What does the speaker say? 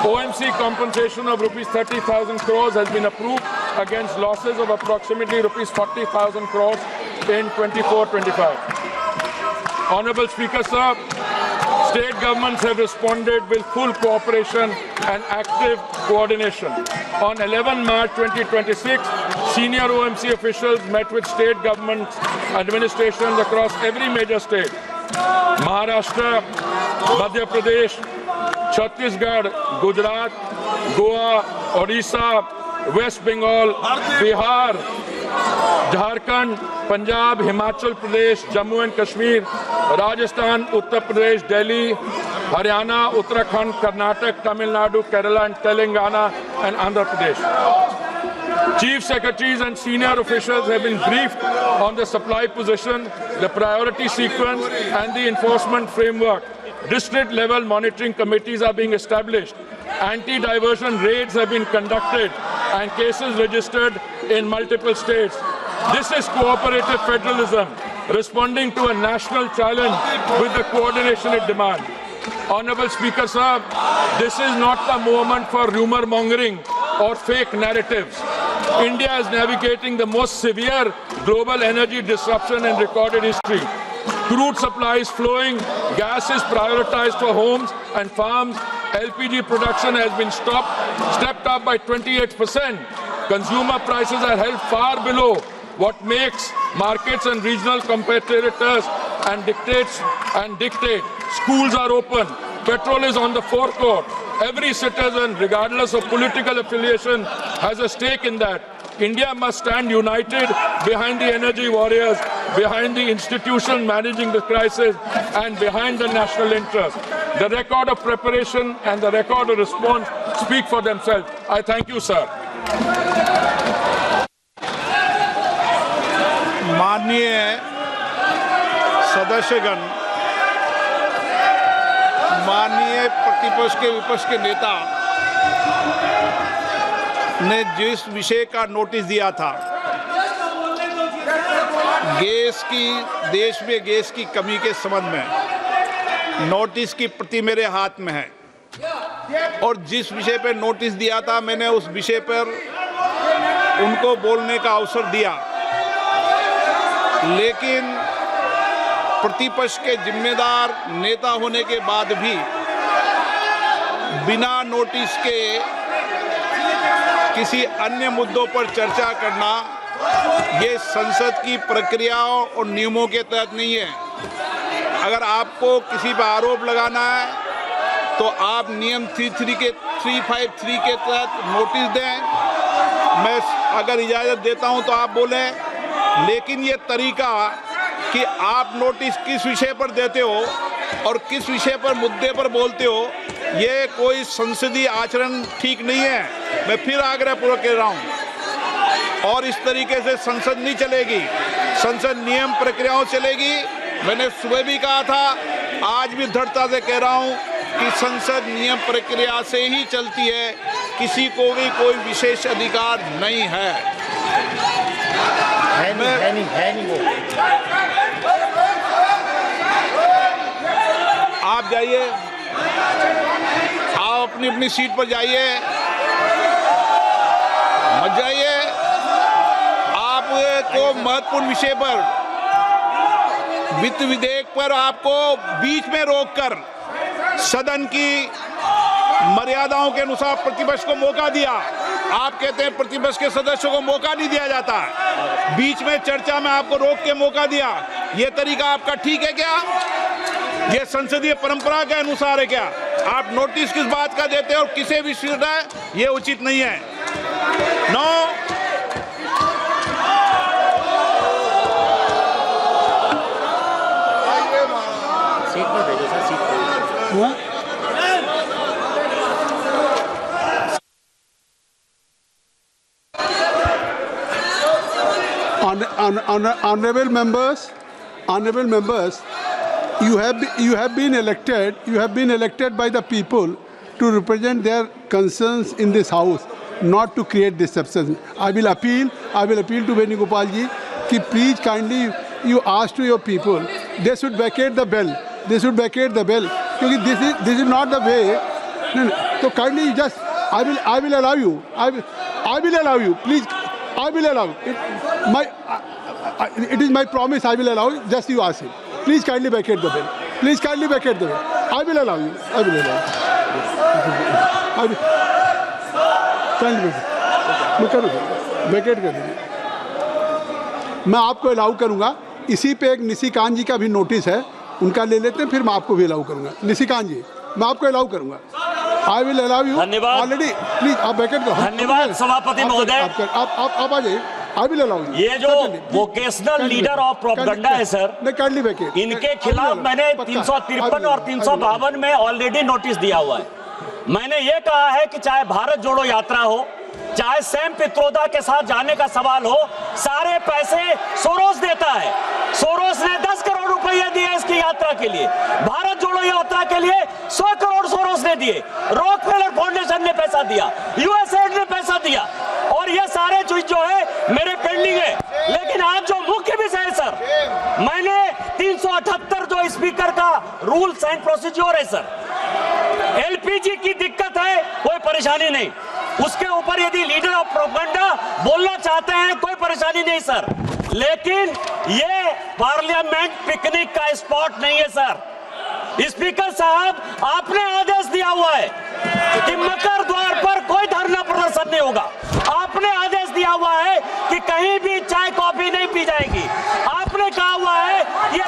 OMC compensation of rupees 30,000 crores has been approved against losses of approximately rupees 40,000 crores in 24-25. Honorable Speaker, sir, state governments have responded with full cooperation and active coordination. On 11 March 2026, senior OMC officials met with state government administrations across every major state. Maharashtra, Madhya Pradesh, Chhattisgarh, Gujarat, Goa, Odisha, West Bengal, Bihar, Jharkhand, Punjab, Himachal Pradesh, Jammu and Kashmir, Rajasthan, Uttar Pradesh, Delhi, Haryana, Uttarakhand, Karnataka, Tamil Nadu, Kerala and Telangana and Andhra Pradesh. Chief Secretaries and senior officials have been briefed on the supply position, the priority sequence and the enforcement framework. District-level monitoring committees are being established. Anti-diversion raids have been conducted and cases registered in multiple states. This is cooperative federalism, responding to a national challenge with the coordination it demands. Honorable Speaker, sir, this is not the moment for rumor mongering or fake narratives. India is navigating the most severe global energy disruption in recorded history. Crude supply is flowing, gas is prioritized for homes and farms, LPG production has been stepped up by 28%. Consumer prices are held far below what makes markets and regional competitors and dictate. Schools are open. Petrol is on the forecourt. Every citizen, regardless of political affiliation, has a stake in that. India must stand united behind the energy warriors, behind the institution managing the crisis, and behind the national interest. The record of preparation and the record of response speak for themselves. I thank you, sir. माननीय सदस्यगण, माननीय प्रतिपक्ष के विपक्ष के नेता ने जिस विषय का नोटिस दिया था, देश में गैस की कमी के संबंध में, नोटिस की प्रति मेरे हाथ में है और जिस विषय पर नोटिस दिया था मैंने उस विषय पर उनको बोलने का अवसर दिया, लेकिन प्रतिपक्ष के जिम्मेदार नेता होने के बाद भी बिना नोटिस के किसी अन्य मुद्दों पर चर्चा करना ये संसद की प्रक्रियाओं और नियमों के तहत नहीं है। अगर आपको किसी पर आरोप लगाना है तो आप नियम 353 के तहत नोटिस दें। मैं अगर इजाज़त देता हूं तो आप बोलें, लेकिन ये तरीका कि आप नोटिस किस विषय पर देते हो और किस विषय पर मुद्दे पर बोलते हो, ये कोई संसदीय आचरण ठीक नहीं है। मैं फिर आग्रहपूर्वक कह रहा हूँ, और इस तरीके से संसद नहीं चलेगी, संसद नियम प्रक्रियाओं चलेगी। मैंने सुबह भी कहा था, आज भी दृढ़ता से कह रहा हूँ कि संसद नियम प्रक्रिया से ही चलती है, किसी को भी कोई विशेष अधिकार नहीं है। नहीं वो। आप जाइए, आप अपनी अपनी सीट पर जाइए, मत जाइए। आपको महत्वपूर्ण विषय पर, वित्त विधेयक पर आपको बीच में रोककर सदन की मर्यादाओं के अनुसार प्रतिपक्ष को मौका दिया। आप कहते हैं प्रतिपक्ष के सदस्यों को मौका नहीं दिया जाता, बीच में चर्चा में आपको रोक के मौका दिया। ये तरीका आपका ठीक है क्या? ये संसदीय परंपरा के अनुसार है क्या? आप नोटिस किस बात का देते हैं और किसे भी विषय है, ये उचित नहीं है। नो। सीट पर भेजो सर, सीट पर। Honorable members, you have been elected by the people to represent their concerns in this house, not to create disruption. I will appeal to Venugopal ji कि please kindly you ask to your people, they should vacate the bell, क्योंकि this is not the way नहीं, तो kindly just I will allow you. I will allow you. Please, I will allow. It is my promise. I will allow you. Just you ask him. Please kindly vacate the bill. Please kindly vacate the bill. I will allow you. I will allow you. I will. Kindly vacate. मैं करूँगा. Vacate कर दीजिए. मैं आपको allow करूँगा. इसी पे एक निशिकांत जी का भी नोटिस है, उनका ले लेते हैं, फिर मैं आपको भी अलाउ करूँगा. निशिकांत जी, मैं आपको अलाउ करूँगा. I will allow you. धन्यवाद. Already, please आप बैकेट करो. धन्यवाद सभापति महोदय. आप आ जाइए. I will allow you. ये जो वोकेशनल लीडर ऑफ प्रोपेगेंडा है सर, नहीं काइंडली बैकेट. इनके खिलाफ मैंने 353 और 352 में ऑलरेडी नोटिस दिया हुआ है. मैंने ये कहा है कि चाहे भारत जोड़ो यात्रा हो, चाहे सैम पित्रोदा के साथ जाने का सवाल हो, सारे पैसे सोरोस देता है. सोरोस ने 10 करोड़ रुपए दिए इसकी यात्रा के लिए. भारत जोड़ो यात्रा के लिए 100 करोड़ सोरोस ने दिए. रॉकफेलर फाउंडेशन ने पैसा दिया, यूएसएड ने पैसा दिया, और ये सारे चीज जो है मेरे पेंडिंग है. लेकिन आज जो मुख्य विषय है सर, मैंने 378 जो स्पीकर का रूल्स एंड प्रोसीजर है सर, एलपीजी की दिक्कत है, कोई परेशानी नहीं. उसके ऊपर यदि लीडर ऑफ प्रोपेगेंडा बोलना चाहते हैं, कोई परेशानी नहीं सर. लेकिन ये पार्लियामेंट पिकनिक का स्पॉट नहीं है सर. स्पीकर साहब, आपने आदेश दिया हुआ है कि मकर द्वार पर कोई धरना प्रदर्शन नहीं होगा. आपने आदेश दिया हुआ है कि कहीं भी चाय कॉफी नहीं पी जाएगी. आपने कहा हुआ है ये